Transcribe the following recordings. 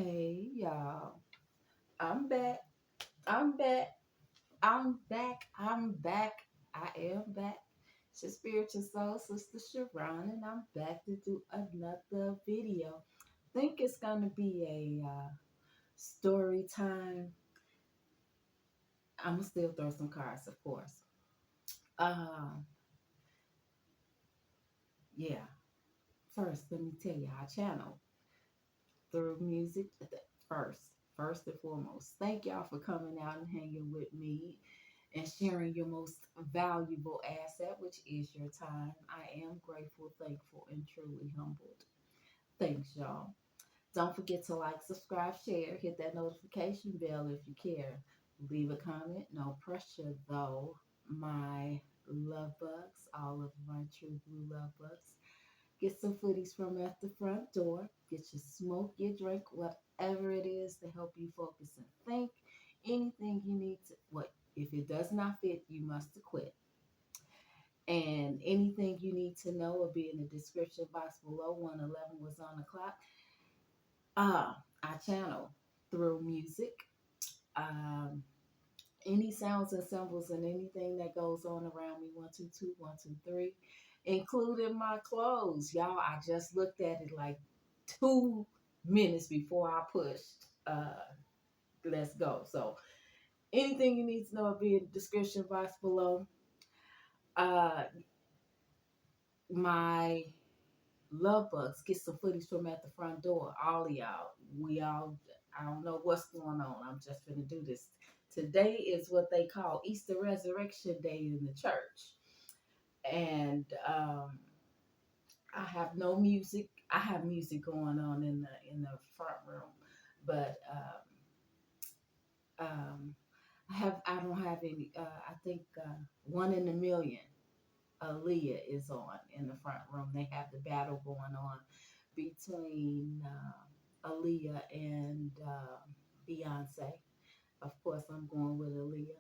Hey y'all, I'm back. I'm back. I'm back. I'm back. I am back. It's your spiritual soul, Sister Sha'Ron, and I'm back to do another video. Think it's gonna be a story time. I'm gonna still throw some cards, of course. Um, yeah. First, let me tell you our channel through music. First, first and foremost, thank y'all for coming out and hanging with me and sharing your most valuable asset, which is your time. I am grateful, thankful, and truly humbled. Thanks, y'all. Don't forget to like, subscribe, share, hit that notification bell if you care. Leave a comment, no pressure though. My love bugs, all of my true blue love bugs. Get some footies from at the front door. Get your smoke, your drink, whatever it is to help you focus and think. Anything you need to, what if it does not fit, you must quit. And anything you need to know will be in the description box below. 111 was on the clock. Our channel through music. Um, any sounds and symbols and anything that goes on around me. 122, 123, including my clothes. Y'all, I just looked at it like 2 minutes before I pushed. Let's go. So anything you need to know will be in the description box below. Uh, my love bugs get some footage from at the front door. All of y'all, we all. I don't know what's going on. I'm just gonna do this. Today is what they call Easter Resurrection Day in the church, and I have no music. I have music going on in the front room, but I don't have any. I think One in a Million. Aaliyah is on in the front room. They have the battle going on between Aaliyah and Beyonce. Of course, I'm going with Aaliyah.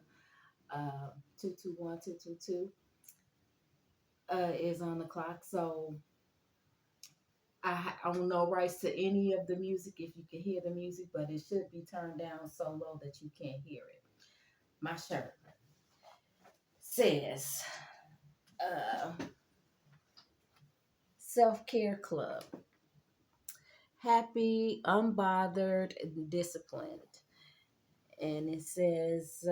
221, 222 is on the clock. So I don't know rights to any of the music if you can hear the music, but it should be turned down so low that you can't hear it. My shirt says uh, Self Care Club. Happy, unbothered, and disciplined. And it says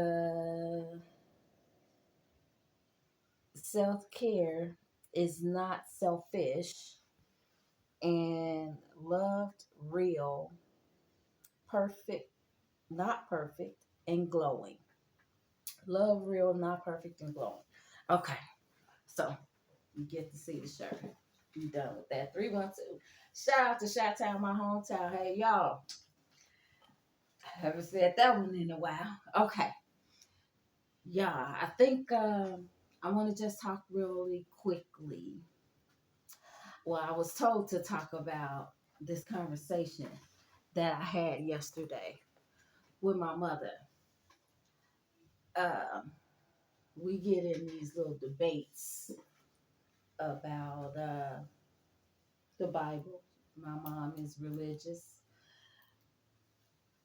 self care is not selfish and loved, real, perfect, not perfect, and glowing. Love, real, not perfect, and glowing. Okay, so you get to see the shirt. You done with that. 312. Shout out to Chi-Town, my hometown. Hey, y'all. I haven't said that one in a while. Okay. Yeah, I think I want to just talk really quickly. Well, I was told to talk about this conversation that I had yesterday with my mother. Um, we get in these little debates about the Bible. My mom is religious.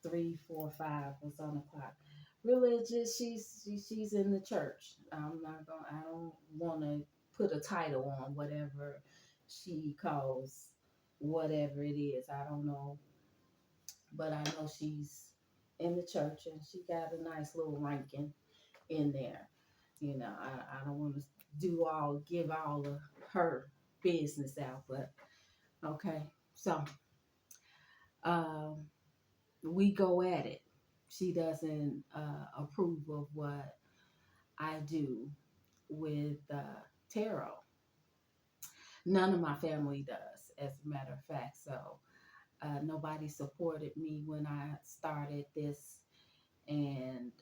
3, 4, 5 was on the clock. Religious. She's in the church. I'm not gonna. I don't want to put a title on whatever she calls whatever it is. I don't know, but I know she's in the church and she got a nice little ranking in there. I don't want to give all of her business out, but okay. So um, we go at it. She doesn't approve of what I do with tarot. None of my family does, as a matter of fact. So nobody supported me when I started this, and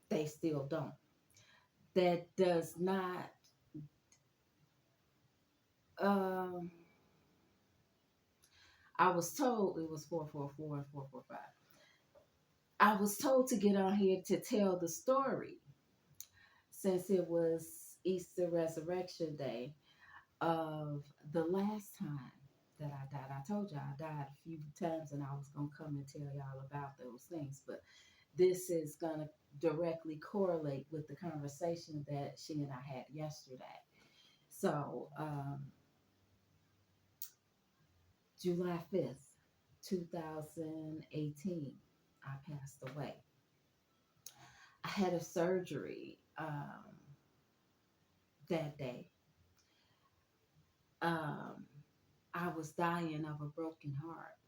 they still don't. That does not. Um, I was told it was 444 and 445. I was told to get on here to tell the story since it was Easter Resurrection Day of the last time that I died. I told y'all I died a few times and I was going to come and tell y'all about those things. But this is going to directly correlate with the conversation that she and I had yesterday. So, July 5th, 2018, I passed away. I had a surgery that day. Um, I was dying of a broken heart.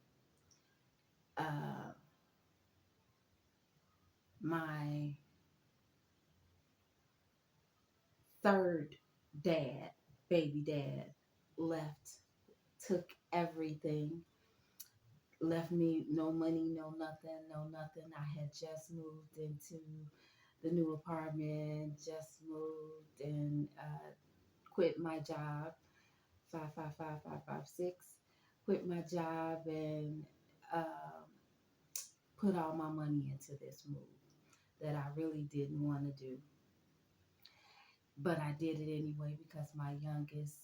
Uh, my third dad, baby dad, left, took everything, left me no money, no nothing, no nothing. I had just moved into the new apartment, just moved and quit my job, 555556, quit my job and um, put all my money into this move that I really didn't want to do. But I did it anyway because my youngest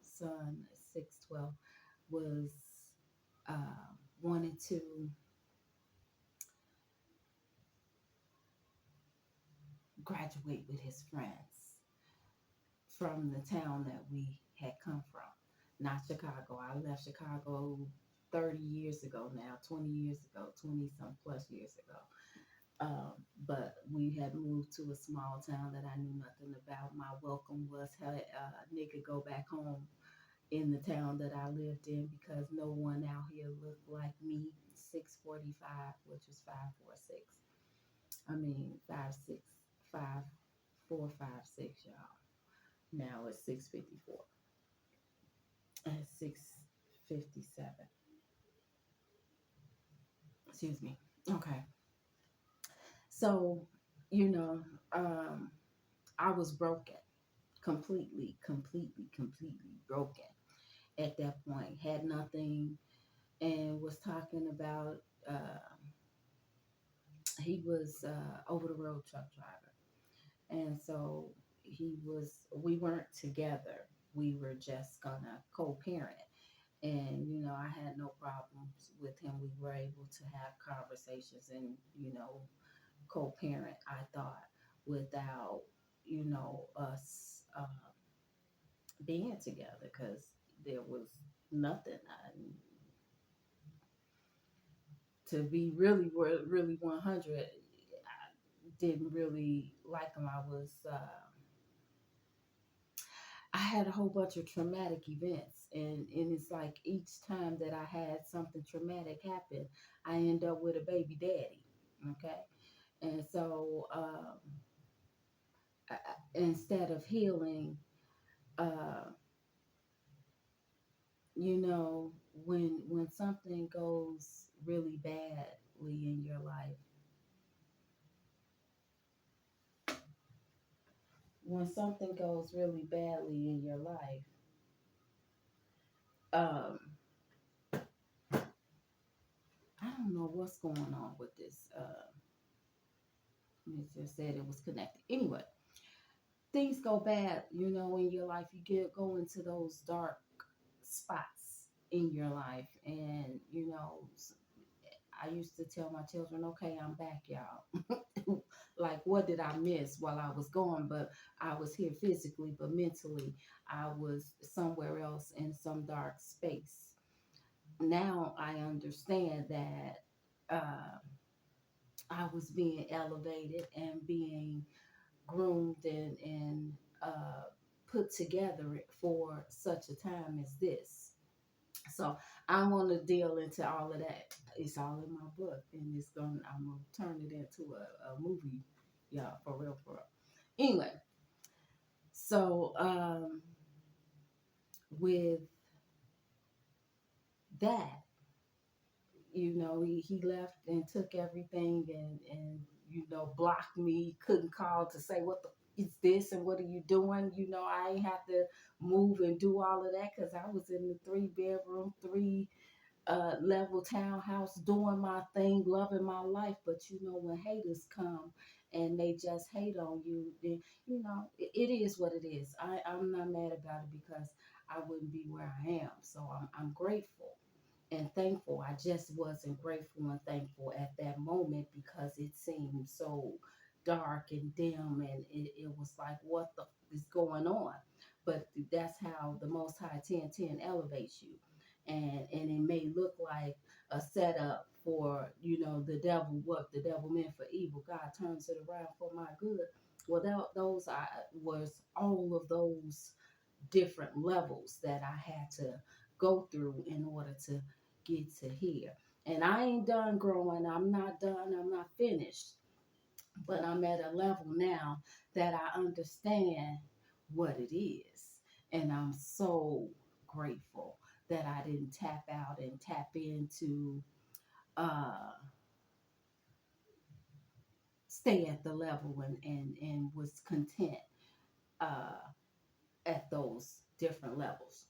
son, 612, was wanted to graduate with his friends from the town that we had come from, not Chicago. I left Chicago 30 years ago now, 20 years ago, 20 some plus years ago. But we had moved to a small town that I knew nothing about. My welcome was, hey, nigga, go back home in the town that I lived in because no one out here looked like me. 645, which is 546. I mean, 56, 5456, y'all. Now it's 654 and 657. Excuse me. Okay. So, you know, um, I was broken, completely broken at that point. Had nothing and was talking about, he was over the road truck driver. And so we weren't together. We were just gonna co parent. And, I had no problems with him. We were able to have conversations and, co parent, I thought, without, us being together because there was nothing. To be really 100, I didn't really like him. I had a whole bunch of traumatic events, and it's like each time that I had something traumatic happen, I end up with a baby daddy. Okay, and so instead of healing, uh, when something goes really badly in your life, when something goes really badly in your life, um, I don't know what's going on with this. It just said it was connected. Anyway, things go bad, in your life. You go into those dark spots in your life, and I used to tell my children, "Okay, I'm back, y'all." Like, what did I miss while I was gone? But I was here physically, but mentally, I was somewhere else in some dark space. Now I understand that. I was being elevated and being groomed and uh, put together for such a time as this. So I want to deal into all of that. It's all in my book, and I'm gonna turn it into a movie, yeah, for real, for real. Anyway, so with that, he left and took everything and blocked me, couldn't call to say what the is this and what are you doing. I ain't have to move and do all of that because I was in the 3 bedroom, three level townhouse doing my thing, loving my life. But when haters come and they just hate on you, then it is what it is. I'm not mad about it because I wouldn't be where I am. So I'm grateful and thankful. I just wasn't grateful and thankful at that moment because it seemed so dark and dim, and it was like, what the is going on? But that's how the Most High 1010 elevates you. And it may look like a setup for, the devil, what the devil meant for evil, God turns it around for my good. Well, those I was all of those different levels that I had to go through in order to get to here. And I ain't done growing. I'm not done. I'm not finished. But I'm at a level now that I understand what it is. And I'm so grateful that I didn't tap out and tap into uh stay at the level and was content uh at those different levels.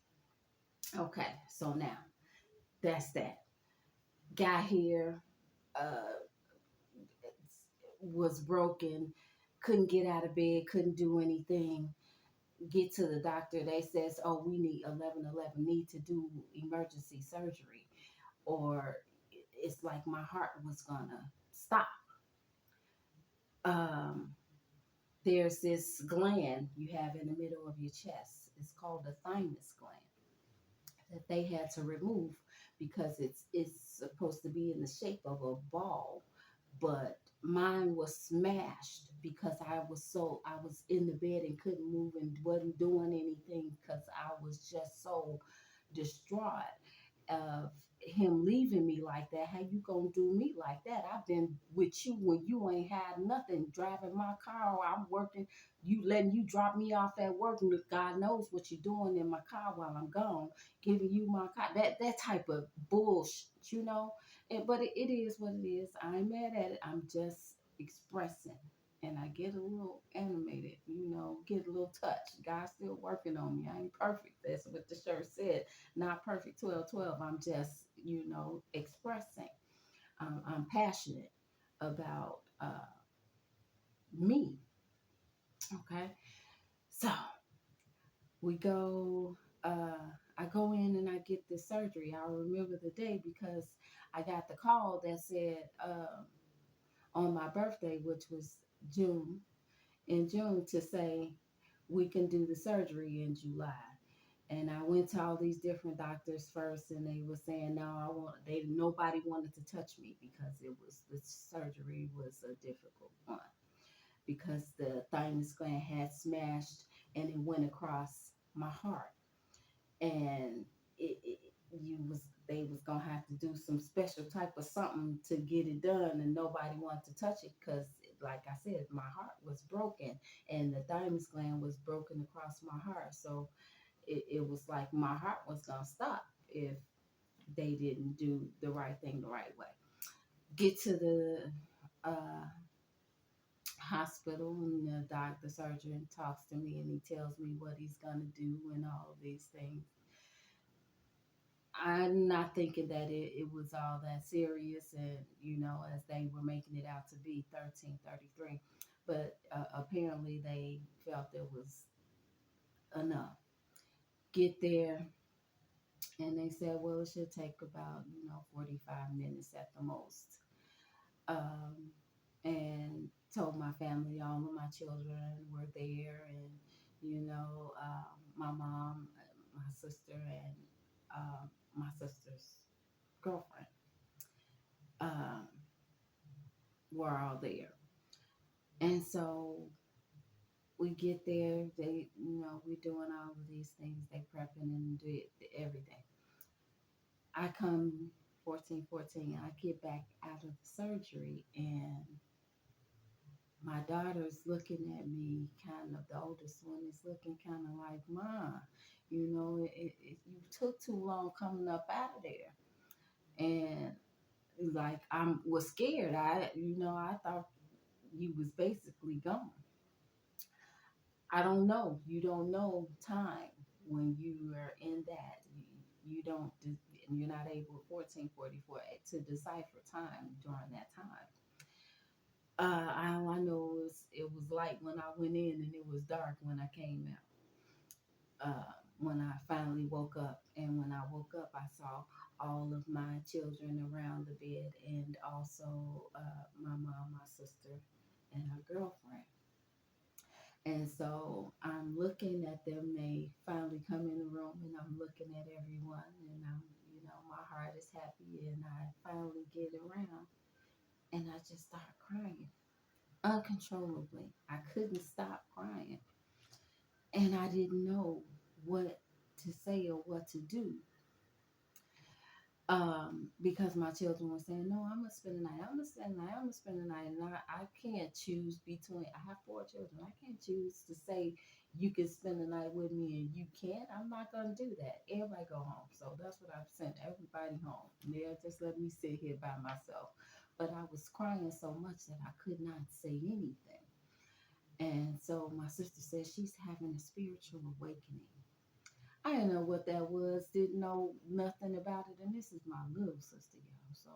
Okay, so now that's that. Got here, uh, was broken, couldn't get out of bed, couldn't do anything. Get to the doctor, they says, "Oh, we need 1111, need to do emergency surgery," or it's like my heart was gonna stop. Um, there's this gland you have in the middle of your chest. It's called the thymus gland that they had to remove because it's supposed to be in the shape of a ball, but mine was smashed because I was in the bed and couldn't move and wasn't doing anything because I was just so distraught of him leaving me like that. How you gonna do me like that? I've been with you when you ain't had nothing, driving my car. I'm working, you letting you drop me off at work, and God knows what you're doing in my car while I'm gone, giving you my car. That type of bullshit. But it is what it is. I ain't mad at it. I'm just expressing. And I get a little animated, get a little touch. God's still working on me. I ain't perfect. That's what the shirt said. Not perfect 12-12. I'm just, expressing. I'm passionate about me. Okay. So we go, I go in and I get this surgery. I remember the day because I got the call that said on my birthday, which was June, in June, to say we can do the surgery in July. And I went to all these different doctors first, and they were saying no, nobody wanted to touch me because the surgery was a difficult one because the thymus gland had smashed and it went across my heart, and it you was they was gonna have to do some special type of something to get it done, and nobody wanted to touch it because, like I said, my heart was broken and the thymus gland was broken across my heart. So it was like my heart was gonna stop if they didn't do the right thing the right way. Get to the uh, hospital, and the surgeon talks to me and he tells me what he's gonna do and all of these things. I'm not thinking that it was all that serious, and as they were making it out to be 1333, but apparently they felt there was enough. Get there, and they said, well, it should take about 45 minutes at the most. Um, and told my family, all of my children were there, and my mom, my sister, and my sister's girlfriend um, were all there. And so we get there, we're doing all of these things, they prepping and do everything. I come 14-14, I get back out of the surgery, and my daughter's looking at me, kind of, the oldest one is looking kind of like, Mom, you took too long coming up out of there. And like, was scared. I thought you was basically gone. I don't know. You don't know time when you are in that. You don't, you're not able, 1444, to decipher time during that time. All I know is it was light when I went in and it was dark when I came out. when I finally woke up. And when I woke up, I saw all of my children around the bed, and also my mom, my sister, and her girlfriend. And so I'm looking at them. They finally come in the room, and I'm looking at everyone, and my heart is happy. And I finally get around, and I just start crying uncontrollably. I couldn't stop crying, and I didn't know what to say or what to do. Because my children were saying, "No, I'm gonna spend the night. I'm gonna spend the night. I'm gonna spend the night." And I can't choose between. I have four children. I can't choose to say you can spend the night with me and you can't. I'm not gonna do that. Everybody go home. So that's what I've sent everybody home. They'll just let me sit here by myself. But I was crying so much that I could not say anything. And so my sister said she's having a spiritual awakening. I didn't know what that was, didn't know nothing about it. And this is my little sister, y'all. So,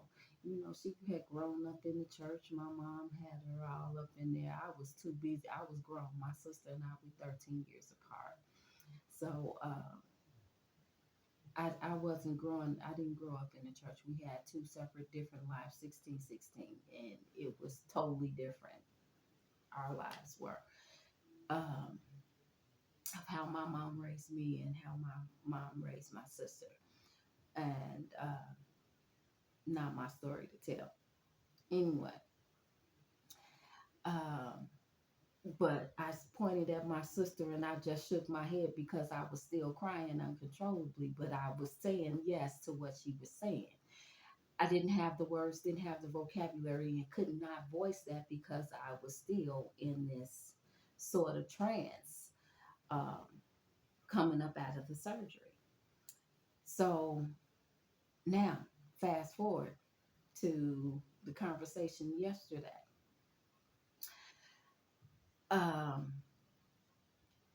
she had grown up in the church. My mom had her all up in there. I was too busy. I was grown. My sister and I were 13 years apart. So, I wasn't growing, I didn't grow up in the church. We had two separate different lives, 16, 16, and it was totally different. Our lives were. Um, of how my mom raised me and how my mom raised my sister. And not my story to tell. Anyway, um, but I pointed at my sister and I just shook my head because I was still crying uncontrollably, but I was saying yes to what she was saying. I didn't have the words, didn't have the vocabulary, and could not voice that because I was still in this sort of trance, um, coming up out of the surgery. So now, fast forward to the conversation yesterday. Um,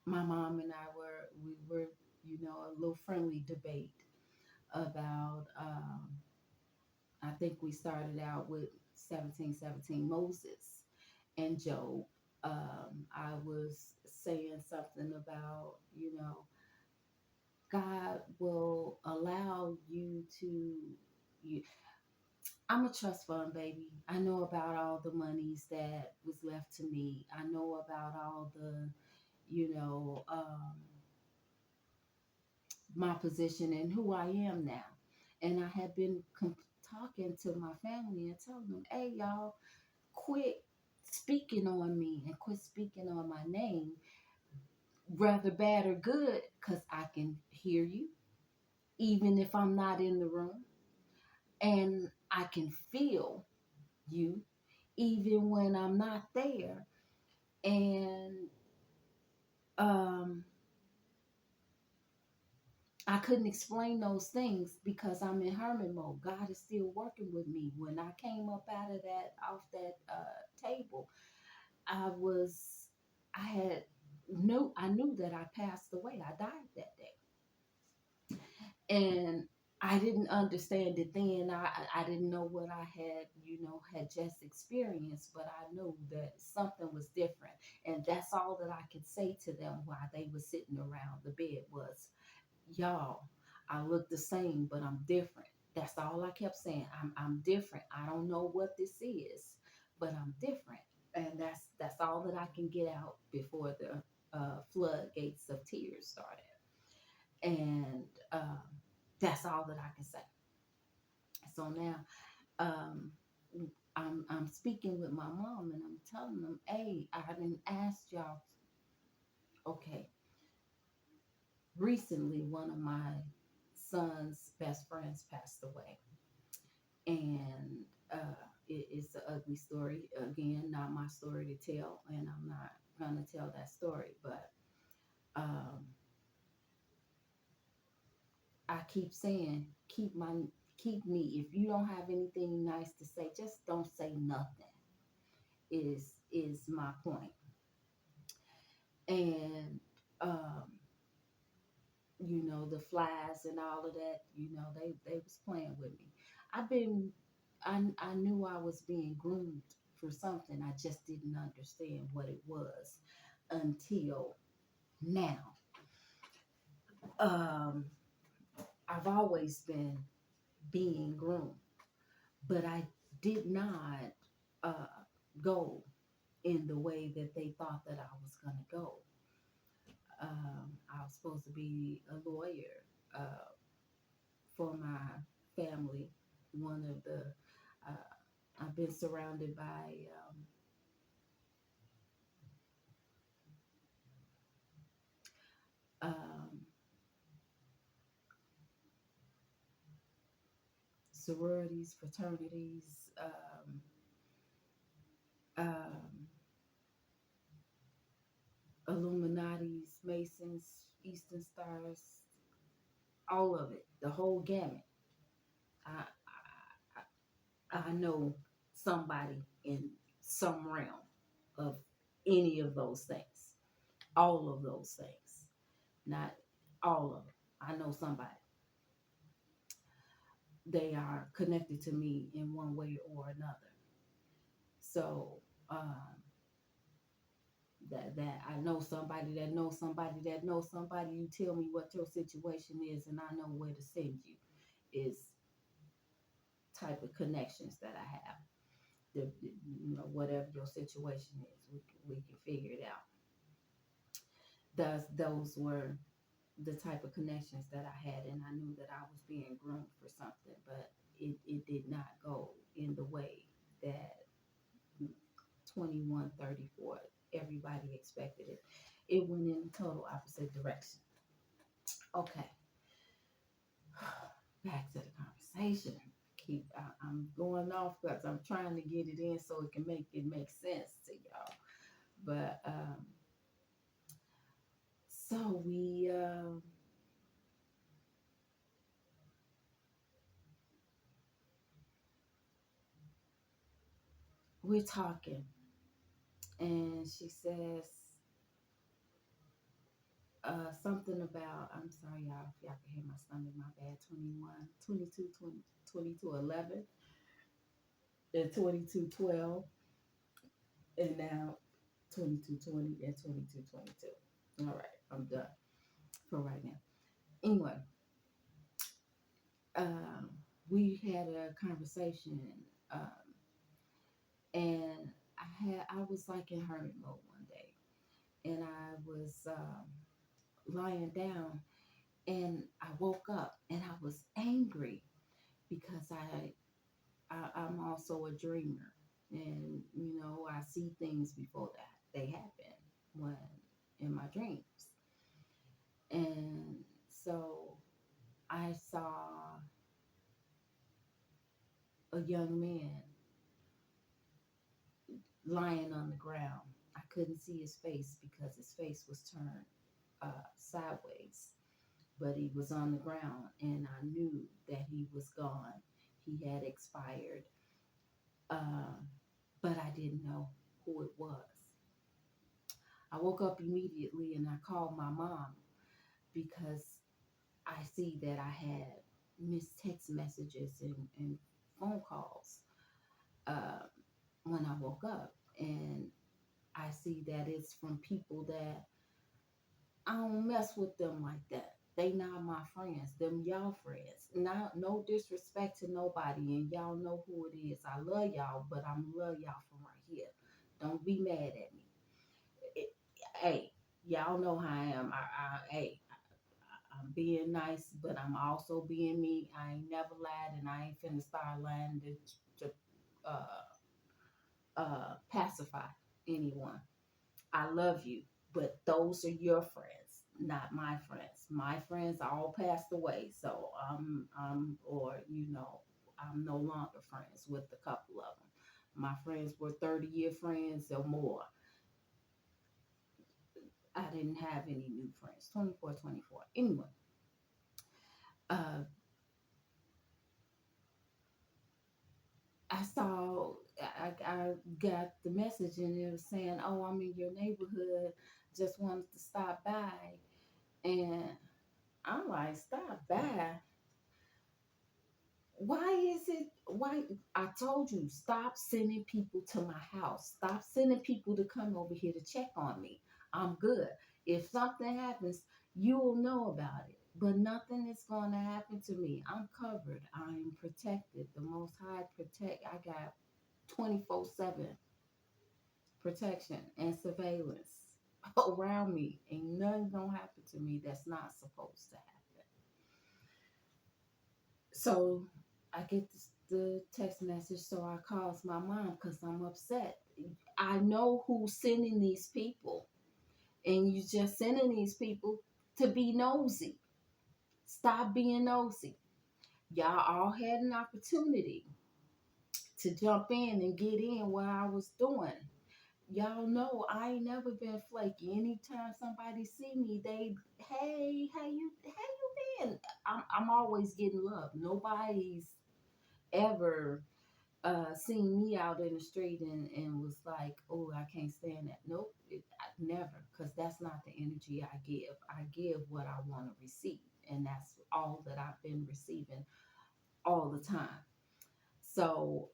my mom and we were a little friendly debate about I think we started out with 1717 Moses and Job. I was saying something about, God will allow you to you I'm a trust fund baby. I know about all the monies that was left to me. I know about all the, you know, my position and who I am now. And I have been talking to my family and telling them, hey, y'all, quit speaking on me and quit speaking on my name, whether bad or good, because I can hear you, even if I'm not in the room. And I can feel you, even when I'm not there. And um, I couldn't explain those things because I'm in hermit mode. God is still working with me. When I came up out of that, off that table, I was, I had, I knew that I passed away. I died that day. And I didn't understand it then. I didn't know what I had, had just experienced, but I knew that something was different. And that's all that I could say to them while they were sitting around the bed was, y'all, I look the same, but I'm different. That's all I kept saying. I'm different. I don't know what this is, but I'm different. And that's all that I can get out before the floodgates of tears started. And that's all that I can say. So now um, I'm speaking with my mom and I'm telling them, hey, I didn't ask y'all. Okay, recently one of my son's best friends passed away, and it's an ugly story. Again, not my story to tell, and I'm not gonna tell that story. But um, I keep saying, keep me. If you don't have anything nice to say, just don't say nothing. Is my point. And um, the flies and all of that. They was playing with me. I've been I knew I was being groomed for something. I just didn't understand what it was until now. Um, I've always been being groomed, but I did not uh, go in the way that they thought that I was going to go. I was supposed to be a lawyer for my family. One of the, I've been surrounded by um, sororities, fraternities, um, Illuminati's, Masons, Eastern Stars, all of it, the whole gamut. I, I know somebody in some realm of any of those things, all of those things, not all of them. I know somebody. They are connected to me in one way or another. So that I know somebody that knows somebody that knows somebody. You tell me what your situation is, and I know where to send you. Is type of connections that I have. Whatever your situation is, we can figure it out. Those were the type of connections that I had, and I knew that I was being groomed for something, but it did not go in the way that 2134 everybody expected it. It went in the total opposite direction. Okay, back to the conversation. I'm going off because I'm trying to get it in so it make sense to y'all. But so we're talking, and she says something about, I'm sorry y'all if y'all can hear my stomach, my bad. 21, 22, 20, 22, 11, and 22, 12, and now 22, 20, and 22, 22. All right, I'm done for right now. Anyway, um, we had a conversation, um, and I was like in hermit mode one day, and I was lying down, and I woke up, and I was angry because I'm also a dreamer, and I see things before that they happen when in my dreams, and so I saw a young man lying on the ground. I couldn't see his face because his face was turned sideways, but he was on the ground, and I knew that he was gone. He had expired, uh, but I didn't know who it was. I woke up immediately and I called my mom because I see that I had missed text messages and phone calls uh, when I woke up. And I see that it's from people that I don't mess with them like that. They not my friends. Them y'all friends. Not no disrespect to nobody, and y'all know who it is. I love y'all, but I'm love y'all from right here. Don't be mad at me. It, hey, y'all know how I am. Hey, I'm being nice, but I'm also being me. I ain't never lied, and I ain't finna start lying to pacify anyone. I love you, but those are your friends, not my friends. My friends all passed away, so I'm no longer friends with a couple of them. My friends were 30-year friends or more. I didn't have any new friends. 24, 24. Anyway, uh, I got the message, and it was saying, "Oh, I'm in your neighborhood. Just wanted to stop by." And I'm like, "Stop by? Why is it? Why?" I told you, stop sending people to my house. Stop sending people to come over here to check on me. I'm good. If something happens, you'll know about it. but nothing is going to happen to me. I'm covered. I'm protected. The Most High protect. I got 24/7 protection and surveillance around me. Ain't nothing gonna happen to me that's not supposed to happen. So I get the text message, so I calls my mom because I'm upset. I know who's sending these people, and you just sending these people to be nosy. Stop being nosy. Y'all all had an opportunity to jump in and get in what I was doing. Y'all know I ain't never been flaky. Anytime somebody see me, they, hey, how you been? I'm always getting love. Nobody's ever seen me out in the street and was like, oh, I can't stand that. Nope, never, because that's not the energy I give. I give what I want to receive, and that's all that I've been receiving all the time. So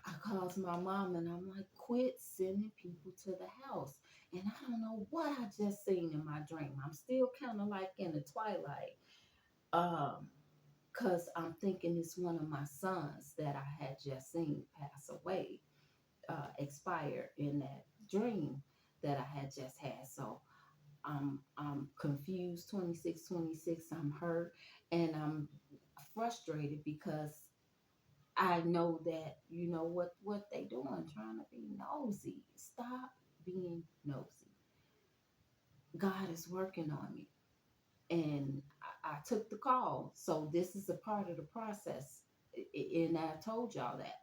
I calls my mom and I'm like, quit sending people to the house. And I don't know what I just seen in my dream. I'm still kind of like in the twilight. Cause I'm thinking it's one of my sons that I had just seen pass away, expire in that dream that I had just had. So I'm confused, 26, 26, I'm hurt, and I'm frustrated because I know that what they doing, trying to be nosy. Stop being nosy. God is working on me, and I took the call. So this is a part of the process, and I told y'all that.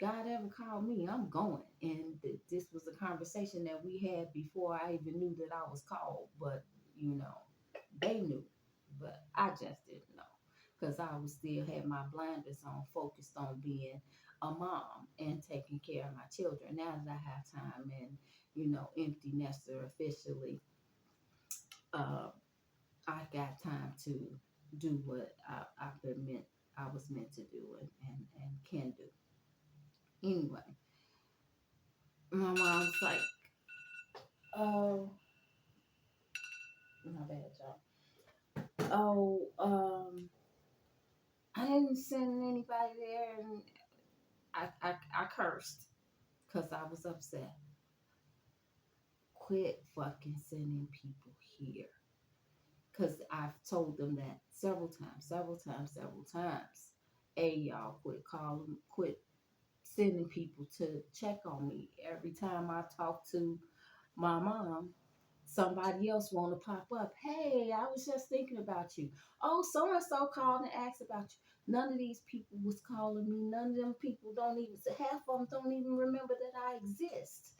God ever called me, I'm going. And this was a conversation that we had before I even knew that I was called. But you know, they knew, but I just didn't know because I was still had my blinders on, focused on being a mom and taking care of my children. Now that I have time and empty nester officially, uh, I got time to do what I've been meant I was meant to do and can do. Anyway, my mom's like, oh, my bad, y'all. Oh, I didn't send anybody there, and I cursed because I was upset. Quit fucking sending people here. Because I've told them that several times, several times, several times. Hey, y'all, quit calling, quit sending people to check on me. Every time I talk to my mom, somebody else want to pop up. Hey, I was just thinking about you. Oh, so and so called and asked about you. None of these people was calling me. None of them people don't even. Half of them don't even remember that I exist.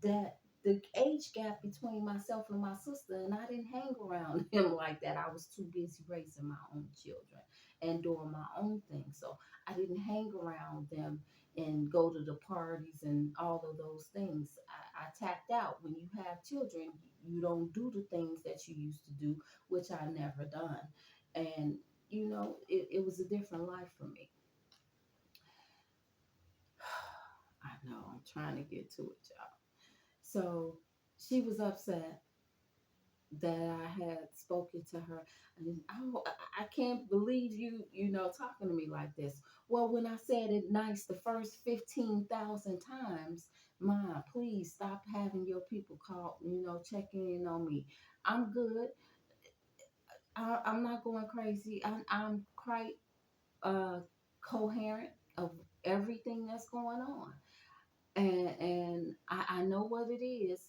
That the age gap between myself and my sister, and I didn't hang around him like that. I was too busy raising my own children and doing my own thing. So I didn't hang around them and go to the parties and all of those things. I tapped out. When you have children, you don't do the things that you used to do, which I never done. And it was a different life for me. I know, I'm trying to get to it, y'all. So she was upset that I had spoken to her. And I can't believe you talking to me like this. Well, when I said it nice the first 15,000 times, Ma, please stop having your people call, checking in on me. I'm good. I'm not going crazy. I'm quite uh, coherent of everything that's going on. And I know what it is.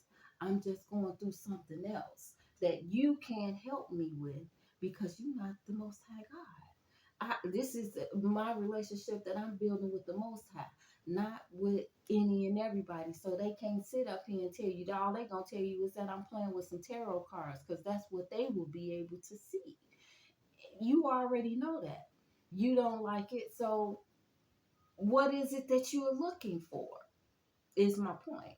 I'm just going through something else that you can't help me with because you're not the Most High God. This is my relationship that I'm building with the Most High, not with any and everybody. So they can't sit up here and tell you that all they gonna tell you is that I'm playing with some tarot cards because that's what they will be able to see. You already know that. You don't like it, so what is it that you are looking for? Is my point.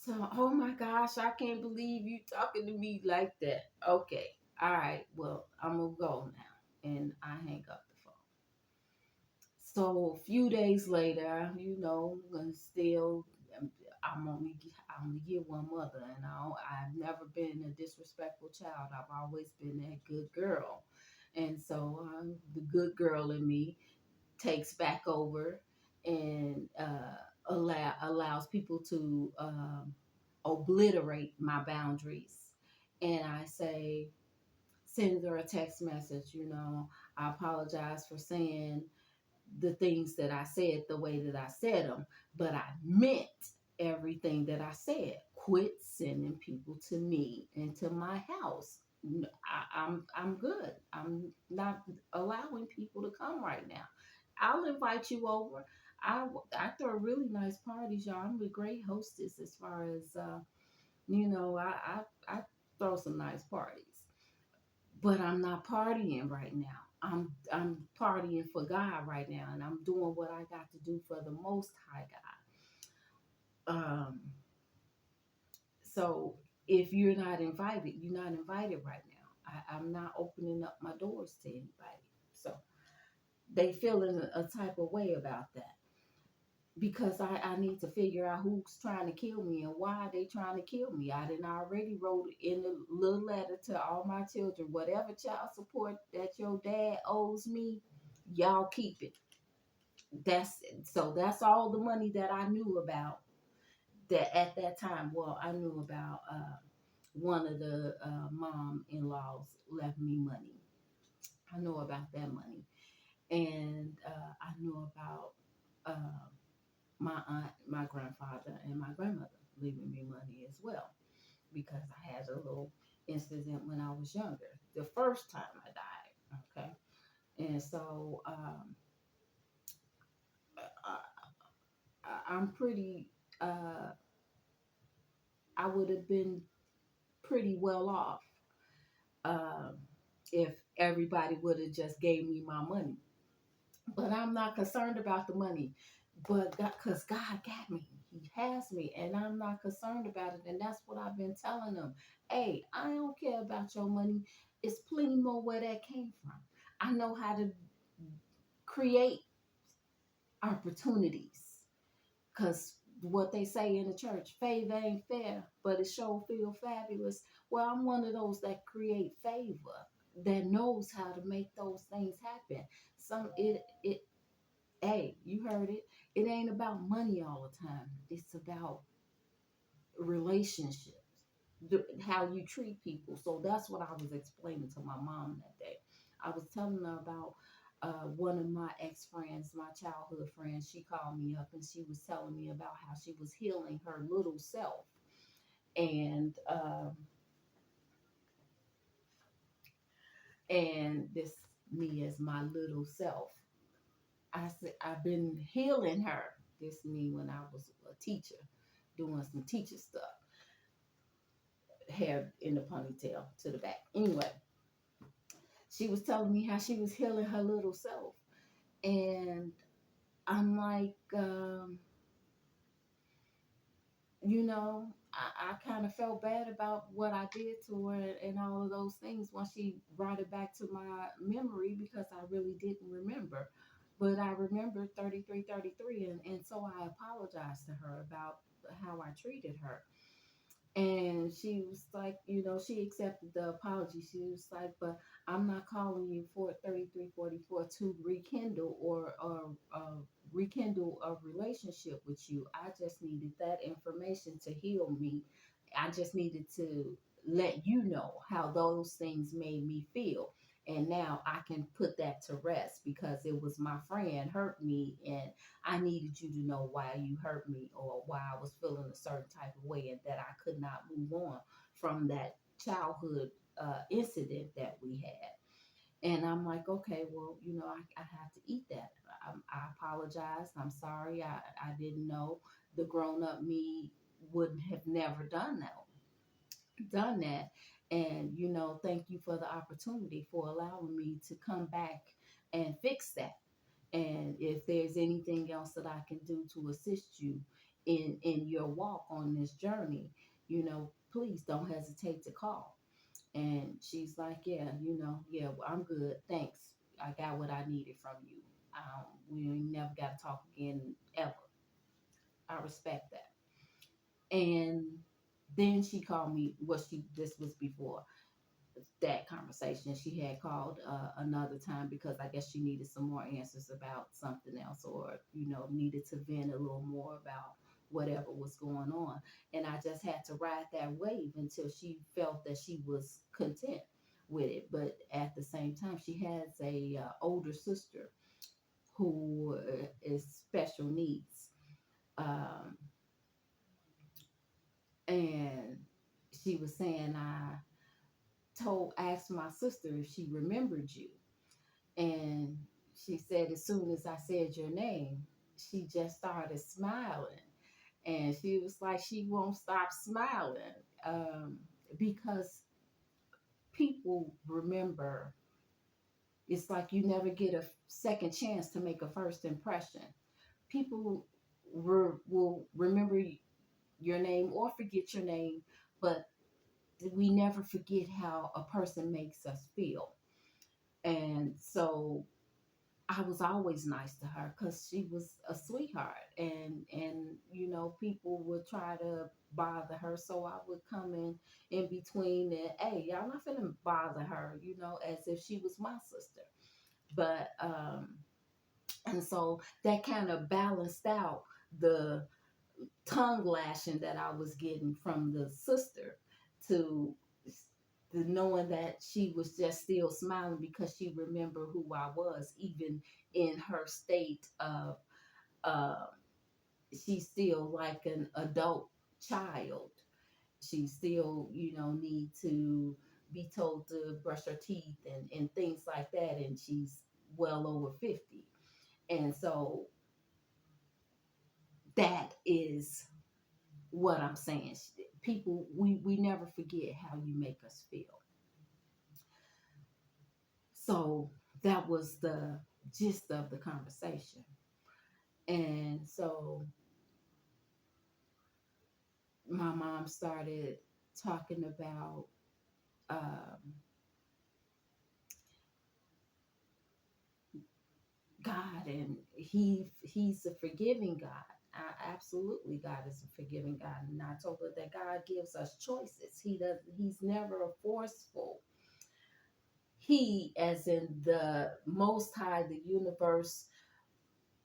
So, oh my gosh, I can't believe you talking to me like that. Okay, all right, well, I'm gonna go now, and I hang up the phone. So a few days later, still, I'm only only get one mother, and I've never been a disrespectful child. I've always been that good girl. And so the good girl in me takes back over and allows people to obliterate my boundaries. And I say, send her a text message, I apologize for saying the things that I said the way that I said them, but I meant everything that I said. Quit sending people to me and to my house. I'm good. I'm not allowing people to come right now. I'll invite you over. I, I throw really nice parties, y'all. I'm a great hostess as far as I throw some nice parties, but I'm not partying right now. I'm partying for God right now, and I'm doing what I got to do for the Most High God. So if you're not invited, you're not invited right now. I'm not opening up my doors to anybody. So they feeling a type of way about that, because I need to figure out who's trying to kill me and why they trying to kill me. I didn't already wrote in a little letter to all my children, whatever child support that your dad owes me, y'all keep it. That's all the money that I knew about that at that time. Well, I knew about one of the mom-in-laws left me money. I know about that money, and I knew about uh, my aunt, my grandfather, and my grandmother leaving me money as well, because I had a little incident when I was younger, the first time I died. Okay, and so I'm pretty. I would have been pretty well off um, if everybody would have just gave me my money. But I'm not concerned about the money, but because God got me, He has me, and I'm not concerned about it. And that's what I've been telling them. Hey, I don't care about your money. It's plenty more where that came from. I know how to create opportunities, because what they say in the church, favor ain't fair, but it sure feel fabulous. Well, I'm one of those that create favor, that knows how to make those things happen. It Hey, you heard it. It ain't about money all the time. It's about relationships, how you treat people. So that's what I was explaining to my mom that day. I was telling her about one of my ex friends, my childhood friend. She called me up and she was telling me about how she was healing her little self. And this me as my little self. I said, I've been healing her. This me when I was a teacher, doing some teacher stuff, hair in the ponytail to the back. Anyway, she was telling me how she was healing her little self. And I'm like, I kind of felt bad about what I did to her and all of those things once she brought it back to my memory, because I really didn't remember. But I remembered 3333, and so I apologized to her about how I treated her. And she was like, she accepted the apology. She was like, but I'm not calling you for 3344 to rekindle or rekindle a relationship with you. I just needed that information to heal me. I just needed to let you know how those things made me feel. And now I can put that to rest, because it was my friend hurt me, and I needed you to know why you hurt me, or why I was feeling a certain type of way, and that I could not move on from that childhood incident that we had. And I'm like, okay, well, I have to eat that. I apologize. I'm sorry. I didn't know. The grown up me would have never done that. And thank you for the opportunity for allowing me to come back and fix that. And if there's anything else that I can do to assist you in your walk on this journey, please don't hesitate to call. And she's like, yeah, yeah, well, I'm good, thanks. I got what I needed from you. We ain't never got to talk again ever. I respect that. And then she called me. This was before that conversation. She had called another time because I guess she needed some more answers about something else, or needed to vent a little more about whatever was going on. And I just had to ride that wave until she felt that she was content with it. But at the same time, she has a older sister who is special needs. Um, and she was saying, I asked my sister if she remembered you. And she said, as soon as I said your name, she just started smiling. And she was like, she won't stop smiling, um, because people remember. It's like you never get a second chance to make a first impression. People will remember your name or forget your name, but we never forget how a person makes us feel. And so I was always nice to her because she was a sweetheart, and people would try to bother her, so I would come in between and, hey, y'all not finna bother her, as if she was my sister. But and so that kind of balanced out the tongue lashing that I was getting from the sister, to knowing that she was just still smiling because she remembered who I was, even in her state of uh, she's still like an adult child. She still, need to be told to brush her teeth and things like that, and she's well over 50. And so that is what I'm saying. People, we never forget how you make us feel. So that was the gist of the conversation. And so my mom started talking about God, and he's a forgiving God. Absolutely, God is a forgiving God, and I told her that God gives us choices. He's never a forceful. He, as in the Most High, the universe,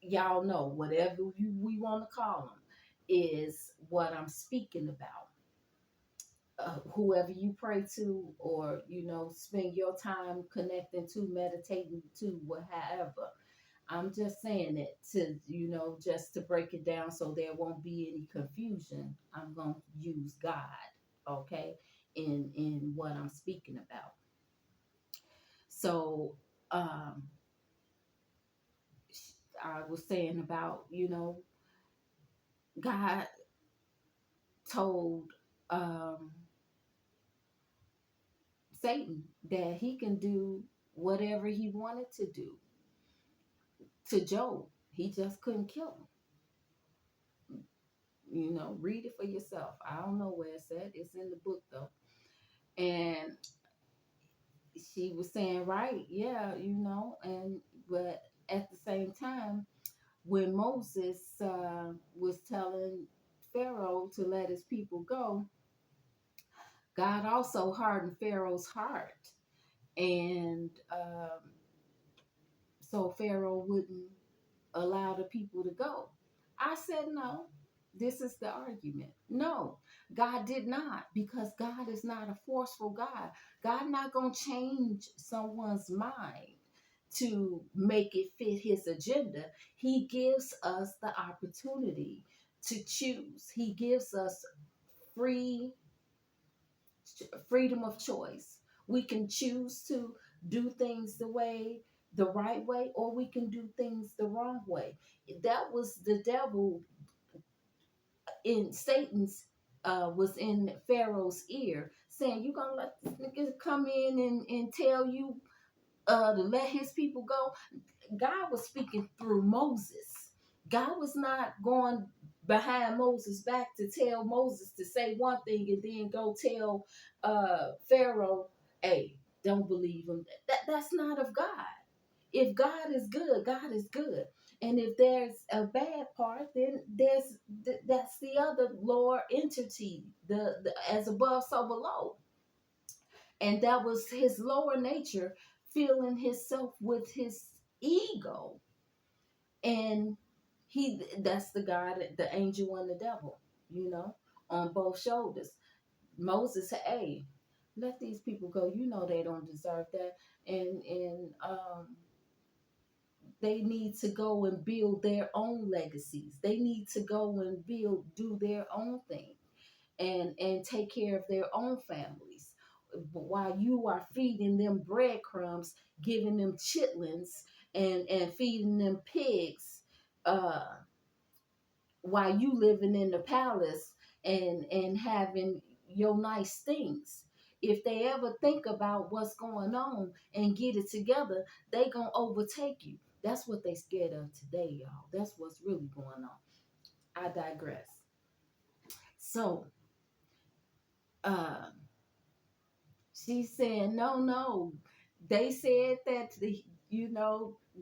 y'all know, whatever we want to call him, is what I'm speaking about. Whoever you pray to, or spend your time connecting to, meditating to, whatever. I'm just saying it to, just to break it down so there won't be any confusion. I'm going to use God, okay, in what I'm speaking about. So, I was saying about, God told um, Satan that he can do whatever he wanted to do to Job. He just couldn't kill him. Read it for yourself. I don't know where it's at. It's in the book though. And she was saying, right, yeah, and but at the same time, when Moses was telling Pharaoh to let his people go, God also hardened Pharaoh's heart. And so Pharaoh wouldn't allow the people to go. I said, no, this is the argument. No, God did not, because God is not a forceful God. God not going to change someone's mind to make it fit his agenda. He gives us the opportunity to choose. He gives us free freedom of choice. We can choose to do things the right way, or we can do things the wrong way. That was the devil in Satan's was in Pharaoh's ear, saying, "You gonna let this nigga come in and tell you to let his people go?" God was speaking through Moses. God was not going behind Moses' back to tell Moses to say one thing and then go tell Pharaoh, "Hey, don't believe him." That's not of God. If God is good, God is good. And if there's a bad part, then that's the other lower entity, the as above, so below. And that was his lower nature filling himself with his ego. And that's the God, the angel and the devil, on both shoulders. Moses said, hey, let these people go. They don't deserve that. And they need to go and build their own legacies. They need to go and do their own thing and take care of their own families. While you are feeding them breadcrumbs, giving them chitlins, and feeding them pigs, uh, while you living in the palace and having your nice things. If they ever think about what's going on and get it together, they gonna overtake you. That's what they scared of today, y'all. That's what's really going on. I digress. So, uh, she's saying, no, no. They said that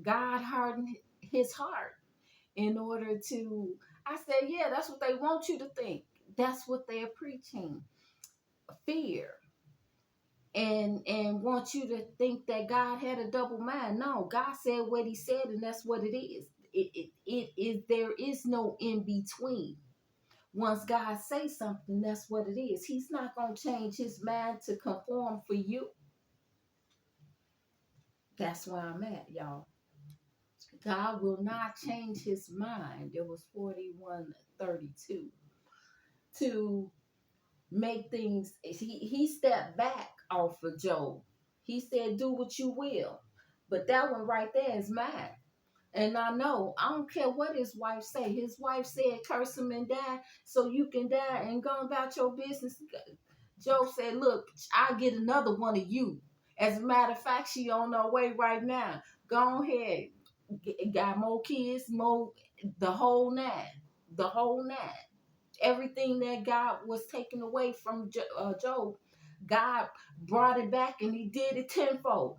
God hardened his heart in order to. I said, yeah, that's what they want you to think. That's what they're preaching. Fear. And want you to think that God had a double mind. No, God said what he said, and that's what it is. It is, there is no in between. Once God says something, that's what it is. He's not going to change his mind to conform for you. That's where I'm at, y'all. God will not change his mind. It was 41:32 to make things. He stepped back off of Job. He said, do what you will. But that one right there is mine. And I know, I don't care what his wife say. His wife said, curse him and die so you can die and go about your business. Job said, look, I'll get another one of you. As a matter of fact, she on her way right now. Go ahead. Got more kids, more, the whole nine. The whole nine. Everything that God was taken away from Job, God brought it back and he did it tenfold.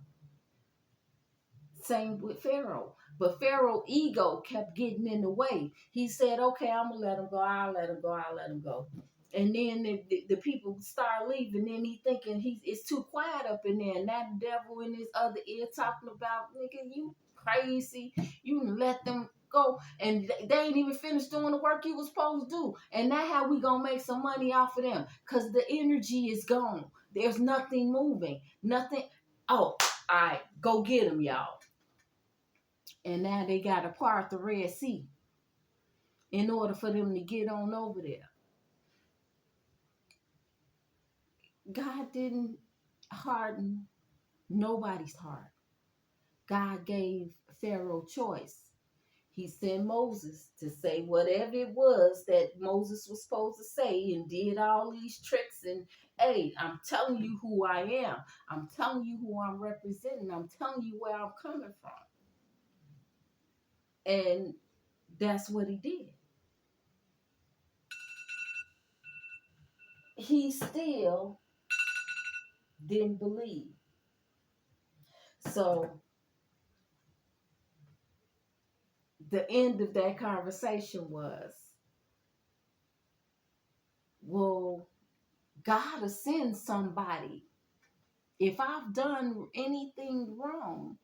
Same with Pharaoh. But Pharaoh's ego kept getting in the way. He said, okay, I'm going to let him go. I'll let him go. I'll let him go. And then the people start leaving. Then he thinking it's too quiet up in there. And that devil in his other ear talking about, nigga, you crazy. You let them go. And they ain't even finished doing the work you was supposed to do. And that's how we going to make some money off of them. Because the energy is gone. There's nothing moving. Nothing. Oh, all right. Go get them, y'all. And now they got to part the Red Sea in order for them to get on over there. God didn't harden nobody's heart. God gave Pharaoh choice. He sent Moses to say whatever it was that Moses was supposed to say and did all these tricks. And hey, I'm telling you who I am. I'm telling you who I'm representing. I'm telling you where I'm coming from. And that's what he did. He still didn't believe. So the end of that conversation was, well, God will send somebody. If I've done anything wrong,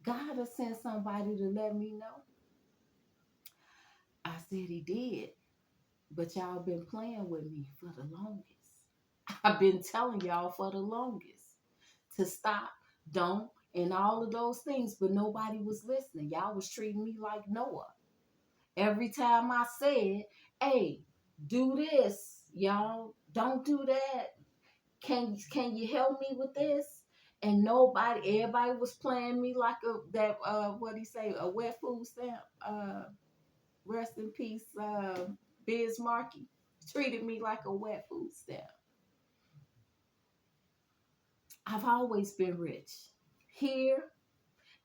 God will send somebody to let me know. I said he did, but y'all been playing with me for the longest. I've been telling y'all for the longest to stop, don't, and all of those things, but nobody was listening. Y'all was treating me like Noah. Every time I said, hey, do this, y'all, don't do that. Can you help me with this? And everybody was playing me like what do you say, a wet food stamp. Rest in peace, Biz Markie. Treated me like a wet food stamp. I've always been rich. Here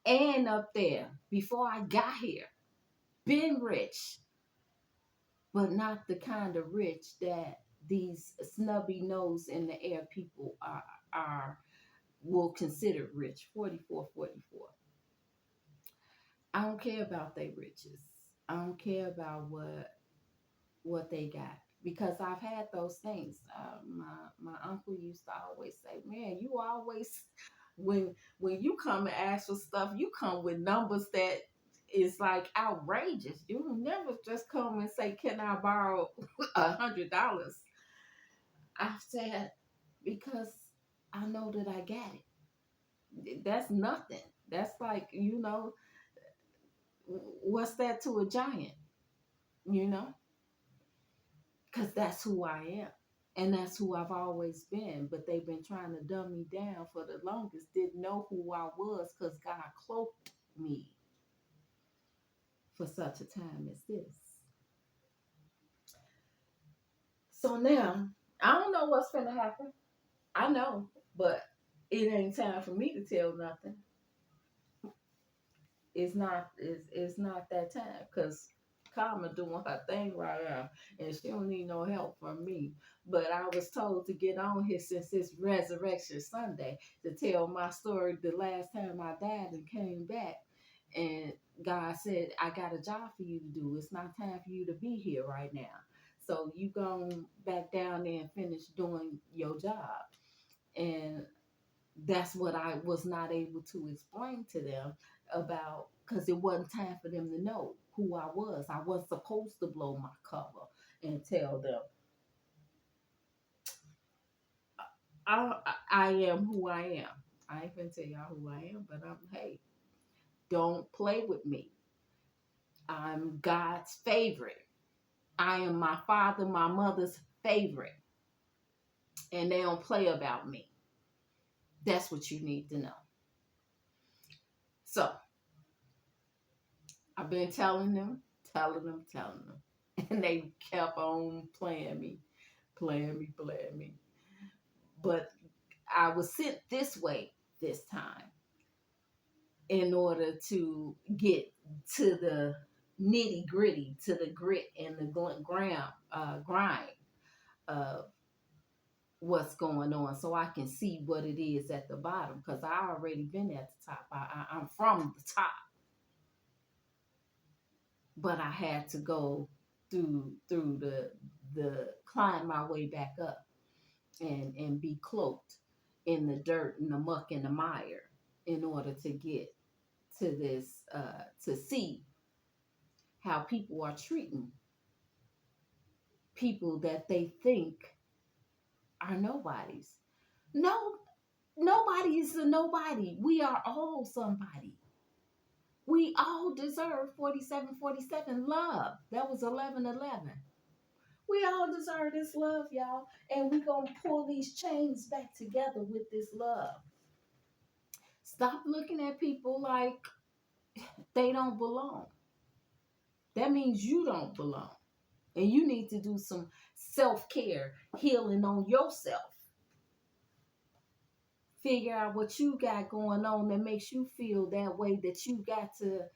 and up there. Before I got here. Been rich. But not the kind of rich that these snubby nose in the air people are will consider rich. 44. I don't care about their riches. I don't care about what they got because I've had those things. My uncle used to always say, "Man, you always when you come and ask for stuff, you come with numbers that is like outrageous. You never just come and say, 'Can I borrow $100?'" I said, "Because I know that I got it. That's nothing. That's like what's that to a giant? You know." Because that's who I am. And that's who I've always been. But they've been trying to dumb me down for the longest. Didn't know who I was because God cloaked me for such a time as this. So now, I don't know what's going to happen. I know, but it ain't time for me to tell nothing. It's not that time because Karma doing her thing right now, and she don't need no help from me. But I was told to get on here since it's Resurrection Sunday to tell my story the last time I died and came back. And God said, "I got a job for you to do. It's not time for you to be here right now. So you go back down there and finish doing your job." And that's what I was not able to explain to them about because it wasn't time for them to know who I was. I wasn't supposed to blow my cover and tell them I am who I am. I ain't gonna tell y'all who I am, but hey, don't play with me. I'm God's favorite. I am my father, my mother's favorite, and they don't play about me. That's what you need to know. So I've been telling them. And they kept on playing me. But I was sent this way this time in order to get to the nitty gritty, to the grit and the grind of what's going on so I can see what it is at the bottom because I already been at the top. I'm from the top, but I had to go through the climb my way back up and be cloaked in the dirt and the muck and the mire in order to get to this to see how people are treating people that they think are nobodies. No, nobody is a nobody. We are all somebody. We all deserve 4747 love. That was 1111. We all deserve this love, y'all. And we going to pull these chains back together with this love. Stop looking at people like they don't belong. That means you don't belong. And you need to do some self-care, healing on yourself. Figure out what you got going on that makes you feel that way that you got to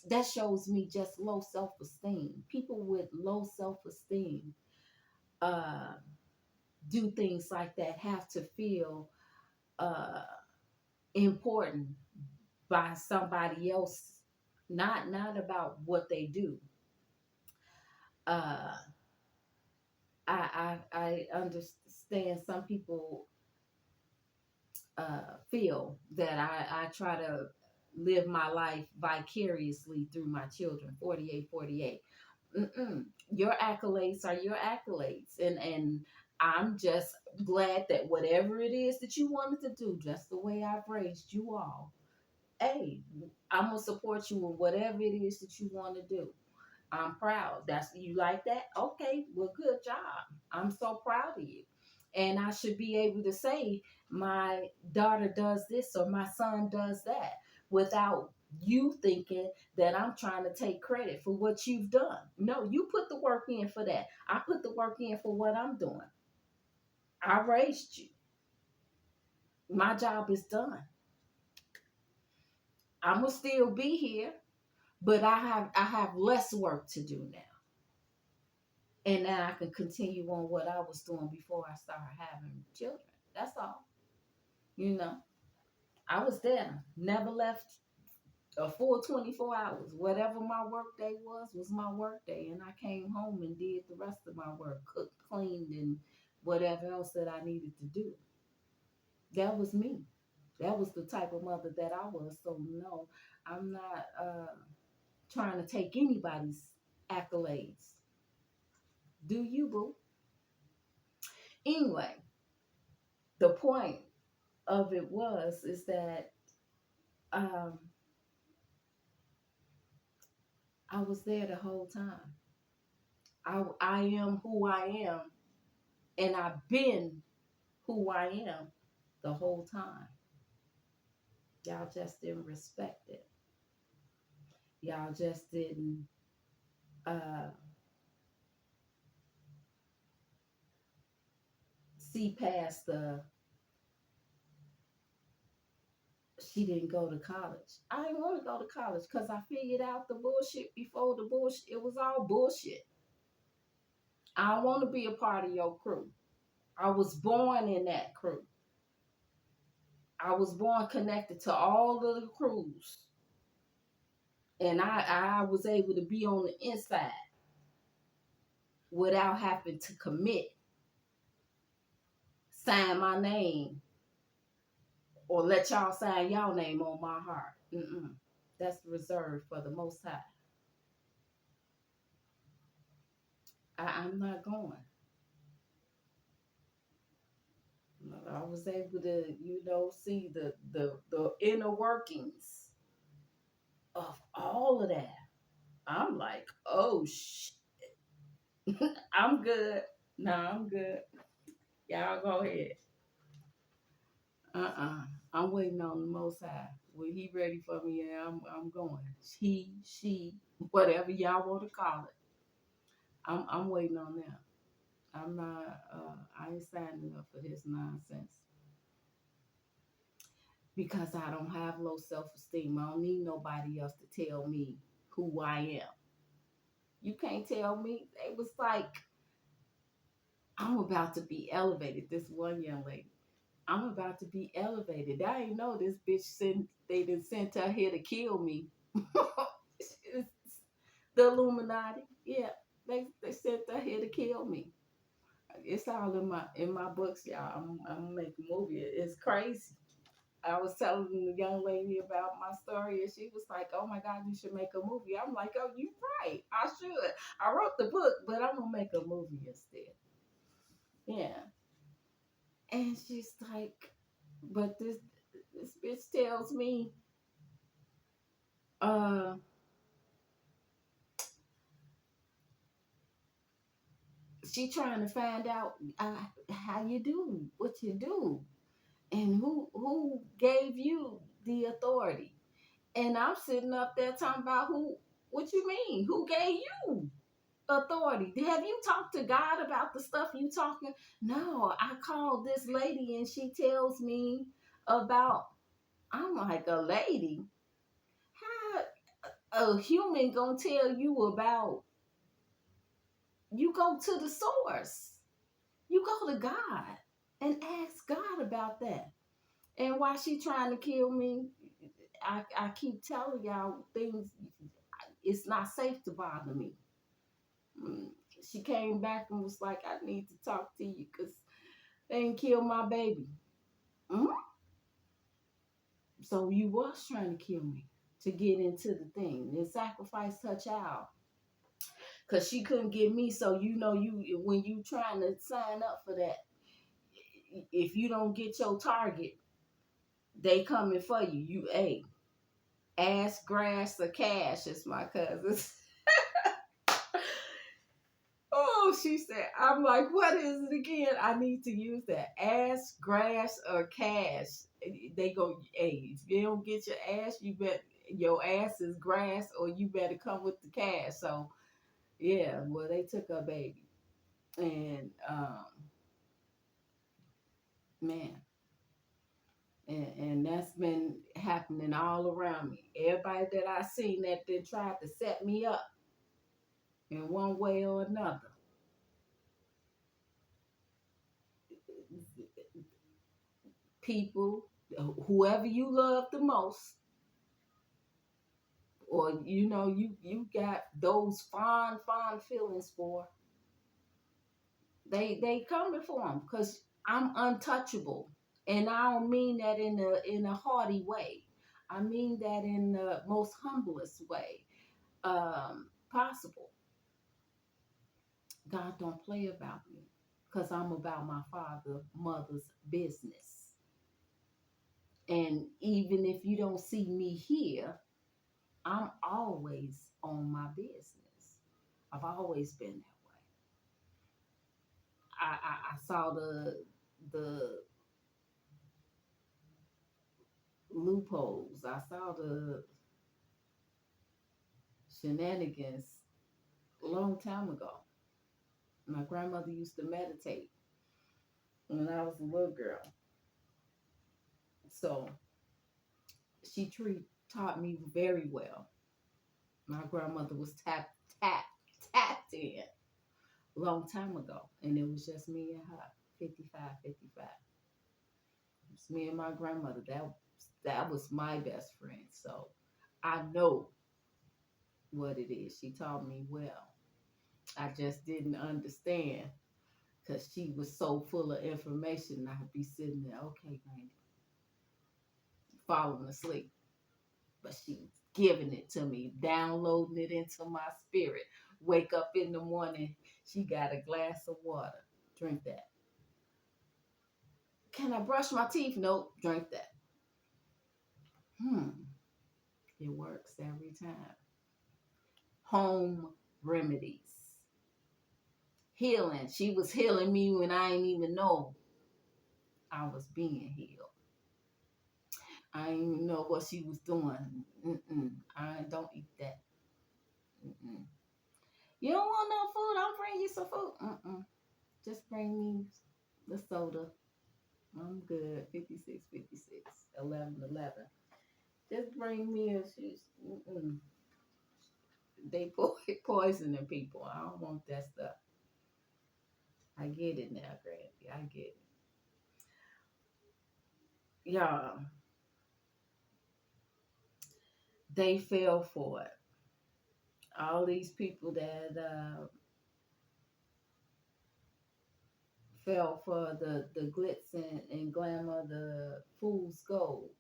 that shows me just low self-esteem. People with low self-esteem uh do things like that, have to feel uh important by somebody else, not about what they do. uh I understand some people feel that I try to live my life vicariously through my children. 48, 48. Mm-mm. Your accolades are your accolades, and I'm just glad that whatever it is that you wanted to do, just the way I've raised you all, hey, I'm gonna support you in whatever it is that you want to do. I'm proud. That's you like that? Okay, well, good job. I'm so proud of you. And I should be able to say my daughter does this or my son does that without you thinking that I'm trying to take credit for what you've done. No, you put the work in for that. I put the work in for what I'm doing. I raised you. My job is done. I'm gonna still be here, but I have less work to do now. And now I can continue on what I was doing before I started having children. That's all. You know, I was there, never left A full 24 hours. Whatever my work day was my work day. And I came home and did the rest of my work, cooked, cleaned, and whatever else that I needed to do. That was me. That was the type of mother that I was. So, no, I'm not trying to take anybody's accolades. Do you, boo? Anyway, the point of it is that um, I was there the whole time. I am who I am, and I've been who I am the whole time. Y'all just didn't respect it. Y'all just didn't uh, see past the she didn't go to college. I didn't want to go to college because I figured out the bullshit before the bullshit. It was all bullshit. I don't want to be a part of your crew. I was born in that crew. I was born connected to all of the crews. And I was able to be on the inside without having to commit, sign my name, or let y'all sign y'all name on my heart. Mm-mm. That's reserved for the Most High. I'm not going. I was able to, see the inner workings of all of that. I'm like, oh I'm good. No, I'm good. Y'all go ahead. I'm waiting on the Most High. When He ready for me, yeah, I'm going. He, she, whatever y'all want to call it. I'm waiting on them. I'm not. I ain't signing up for this nonsense because I don't have low self-esteem. I don't need nobody else to tell me who I am. You can't tell me. It was like I'm about to be elevated. This one young lady. I'm about to be elevated. I ain't know this bitch they done sent her here to kill me. It's the Illuminati. Yeah. They sent her here to kill me. It's all in my books, y'all. I'm gonna make a movie. It's crazy. I was telling the young lady about my story, and she was like, "Oh my God, you should make a movie." I'm like, "Oh, you right. I should. I wrote the book, but I'm gonna make a movie instead." Yeah. And she's like, "But this bitch tells me, uh, she trying to find out how you do, what you do, and who gave you the authority." And I'm sitting up there talking about what you mean? Who gave you authority? Have you talked to God about the stuff you talking? No, I called this lady and she tells me about, I'm like, a lady? How a human gonna tell you about, you go to the source. You go to God and ask God about that. And while she trying to kill me, I keep telling y'all things. It's not safe to bother me. Mm, She came back and was like, "I need to talk to you because they didn't kill my baby." Mm? So you was trying to kill me to get into the thing and sacrifice her child because she couldn't get me. So you when you trying to sign up for that, if you don't get your target, they coming for you. Ass, grass, or cash, as my cousins. Oh, she said, I'm like, what is it again? I need to use that. Ass, grass, or cash. They go, hey, if you don't get your ass, your ass is grass, or you better come with the cash. So, yeah, well, they took her baby. And, man, and that's been happening all around me. Everybody that I seen that they tried to set me up in one way or another. People, whoever you love the most, or you got those fond feelings for, they coming for them because I'm untouchable, and I don't mean that in a haughty way. I mean that in the most humblest way possible. God don't play about me because I'm about my father, mother's business. And even if you don't see me here, I'm always on my business. I've always been that way. I saw the loopholes. I saw the shenanigans a long time ago. My grandmother used to meditate when I was a little girl. So taught me very well. My grandmother was tap, tapped in a long time ago. And it was just me and her, 55, 55. It's me and my grandmother. That was my best friend. So I know what it is. She taught me well. I just didn't understand because she was so full of information. I'd be sitting there, okay, Granny, falling asleep. But she's giving it to me, downloading it into my spirit. Wake up in the morning, she got a glass of water. Drink that. Can I brush my teeth? Nope, drink that. It works every time. Home remedies. Healing. She was healing me when I didn't even know I was being healed. I didn't even know what she was doing. I don't eat that. Mm-mm. You don't want no food? I'll bring you some food. Just bring me the soda. I'm good. 56, 56, 11, 11. Just bring me a juice. They poisoning people. I don't want that stuff. I get it now, Grandy. I get it. Yeah, they fell for it. All these people that fell for the glitz and glamour, the fool's gold,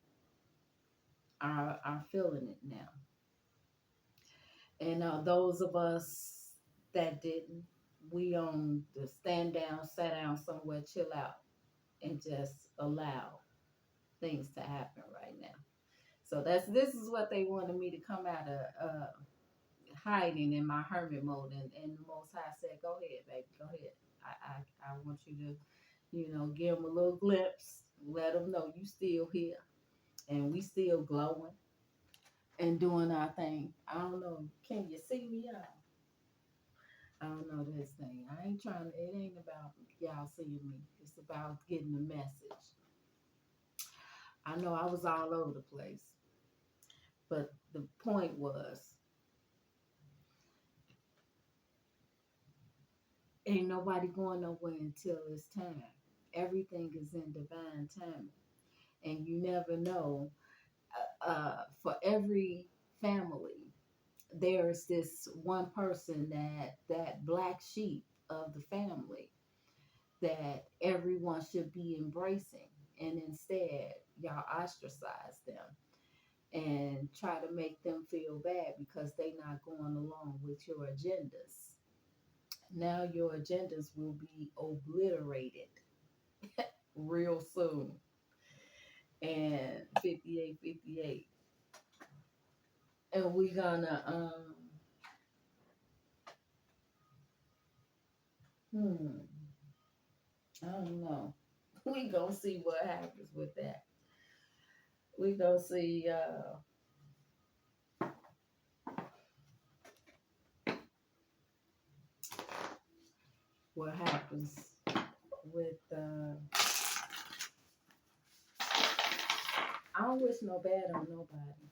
are feeling it now. And those of us that didn't, we on the stand down, sit down somewhere, chill out, and just allow things to happen right now. So this is what they wanted me to come out of hiding in my hermit mode, and the Most High said, "Go ahead, baby, go ahead. I want you to, give them a little glimpse, let them know you still here, and we still glowing and doing our thing. I don't know, can you see me out? I don't know this thing. I ain't trying to. It ain't about y'all seeing me. It's about getting the message. I know I was all over the place, but the point was, ain't nobody going nowhere until it's time. Everything is in divine timing, and you never know. For every family, there's this one person that black sheep of the family that everyone should be embracing, and instead y'all ostracize them and try to make them feel bad because they not going along with your agendas. Now your agendas will be obliterated real soon. And 58, 58. And we gonna I don't know. We gonna see what happens with that. We gonna see what happens with I don't wish no bad on nobody.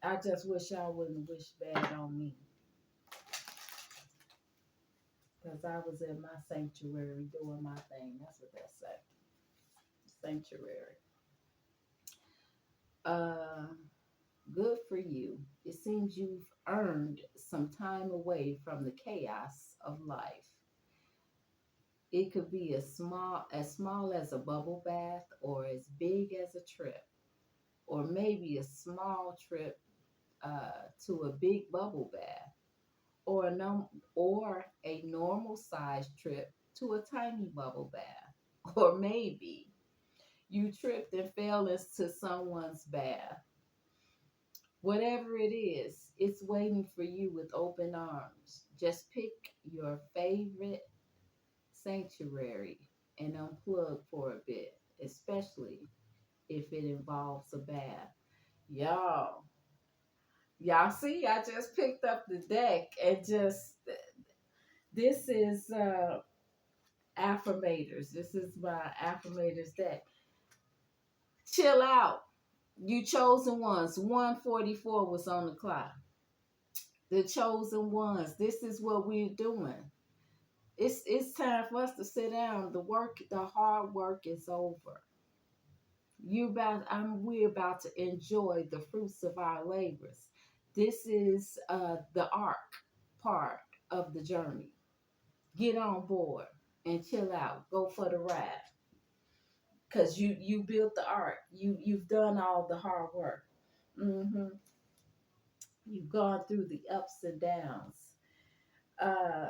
I just wish y'all wouldn't wish bad on me. Because I was in my sanctuary doing my thing. That's what they say. Sanctuary. Uh Good for you. It seems you've earned some time away from the chaos of life. It could be as small as a bubble bath or as big as a trip, or maybe a small trip to a big bubble bath, or a normal sized trip to a tiny bubble bath, or maybe you tripped and fell into someone's bath. Whatever it is, it's waiting for you with open arms. Just pick your favorite sanctuary and unplug for a bit, especially if it involves a bath. Y'all, y'all see, I just picked up the deck and just, this is affirmators. This is my affirmators deck. Chill out. You chosen ones. 144 was on the clock. The chosen ones. This is what we're doing. It's time for us to sit down. The hard work is over. We're about to enjoy the fruits of our labors. This is the arc part of the journey. Get on board and chill out. Go for the ride. Cause you built the arc. You've done all the hard work. hmm You've gone through the ups and downs. Uh,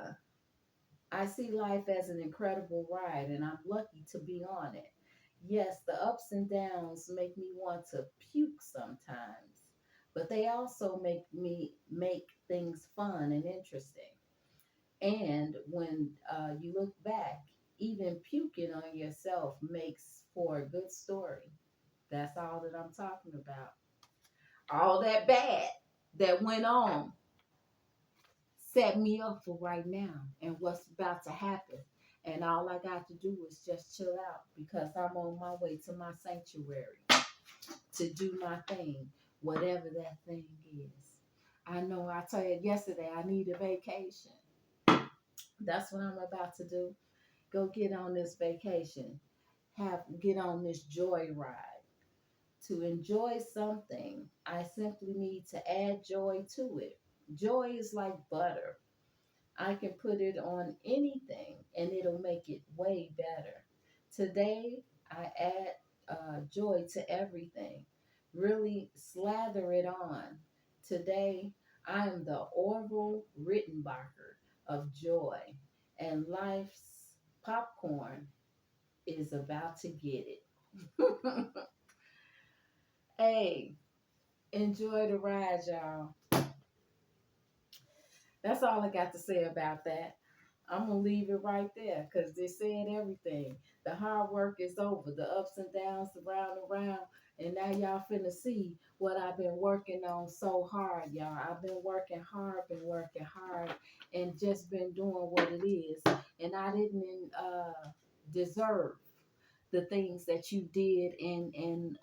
I see life as an incredible ride, and I'm lucky to be on it. Yes, the ups and downs make me want to puke sometimes, but they also make things fun and interesting. And when you look back, even puking on yourself makes for a good story. That's all that I'm talking about. All that bad that went on set me up for right now and what's about to happen. And all I got to do is just chill out because I'm on my way to my sanctuary to do my thing, whatever that thing is. I know I told you yesterday I need a vacation. That's what I'm about to do. Go get on this vacation. Get on this joy ride. To enjoy something, I simply need to add joy to it. Joy is like butter. I can put it on anything and it'll make it way better. Today, I add joy to everything. Really slather it on. Today, I am the Orville Rittenbacher of joy, and life's popcorn is about to get it. Hey, enjoy the ride, y'all. That's all I got to say about that. I'm gonna leave it right there because they said everything. The hard work is over, the ups and downs, around and around, and now y'all finna see what I've been working on so hard, y'all. I've been working hard, and just been doing what it is, and I didn't deserve the things that you did, and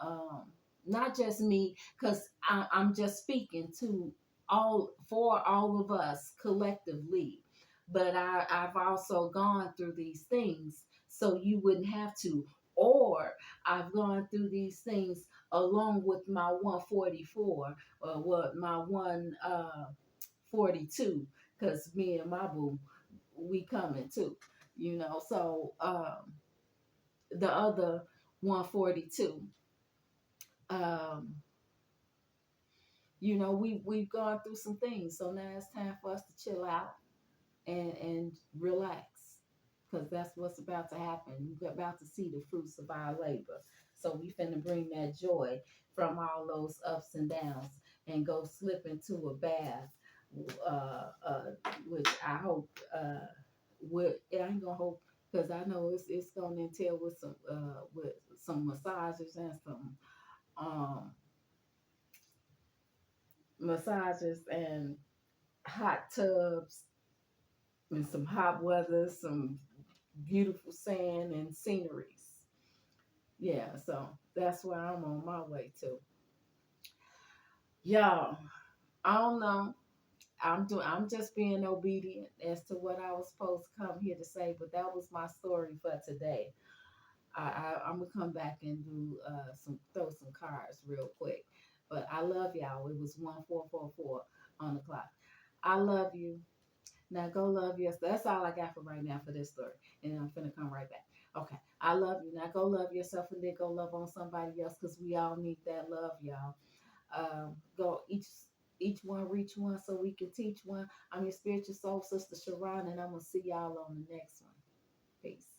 not just me, because I'm just speaking to all for all of us collectively. But I've also gone through these things so you wouldn't have to. Or I've gone through these things along with my 144 or what my 142, because me and my boo, we coming too, So the other 142. Um, we've gone through some things, so now it's time for us to chill out and relax, because that's what's about to happen. We're about to see the fruits of our labor. So we finna bring that joy from all those ups and downs and go slip into a bath, which I hope I ain't gonna hope, because I know it's gonna entail with some massages and some um massages and hot tubs and some hot weather, some beautiful sand and sceneries. Yeah, so that's where I'm on my way to. Y'all, I don't know. I'm just being obedient as to what I was supposed to come here to say, but that was my story for today. I'm gonna come back and do throw some cards real quick. But I love y'all. It was 1444 on the clock. I love you. Now go love yourself. That's all I got for right now for this story. And I'm finna come right back. Okay. I love you. Now go love yourself and then go love on somebody else because we all need that love, y'all. Go each one reach one so we can teach one. I'm your spiritual soul sister Sha'Ron, and I'm gonna see y'all on the next one. Peace.